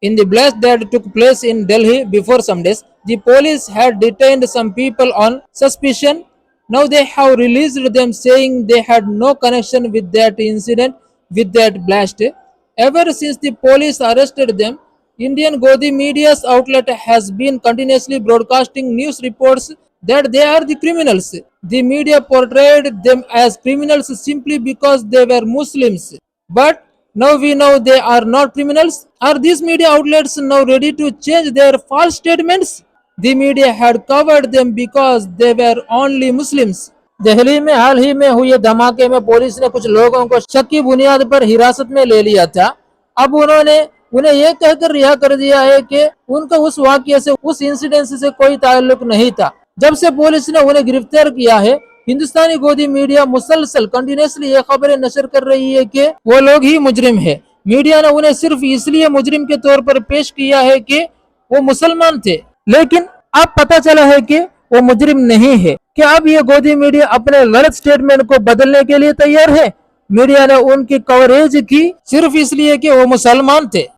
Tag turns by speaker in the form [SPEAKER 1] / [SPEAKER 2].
[SPEAKER 1] In the blast that took place in Delhi before some days, the police had detained some people on suspicion. Now they have released them saying they had no connection with that incident, with that blast. Ever since the police arrested them, Indian Godi media's outlet has been continuously broadcasting news reports that they are the criminals. The media portrayed them as criminals simply because they were Muslims. But now we know they are not criminals. Are these media outlets now ready to change their false statements? The media had covered them because they were only Muslims. Delhi में हाल ही में हुए धमाके में police ने कुछ लोगों को शक की बुनियाद पर हिरासत में ले लिया था। अब उन्होंने उन्हें यह कहकर रिहा कर दिया है कि उनका उस वाकये से, उस इंसिडेंट से कोई ताल्लुक नहीं था। जब से पुलिस ने उन्हें गिरफ्तार किया है, हिंदुस्तानी गोदी मीडिया मुसलसल कंटिन्यूसली ये खबरें नशर कर रही है कि वो लोग ही मुजरिम है। मीडिया ने उन्हें सिर्फ इसलिए मुजरिम के तौर पर पेश किया है कि वो मुसलमान थे, लेकिन अब पता चला है कि वो मुजरिम नहीं है। क्या अब ये गोदी मीडिया अपने गलत स्टेटमेंट को बदलने के लिए तैयार है? मीडिया ने उनकी कवरेज की सिर्फ इसलिए कि वो मुसलमान थे।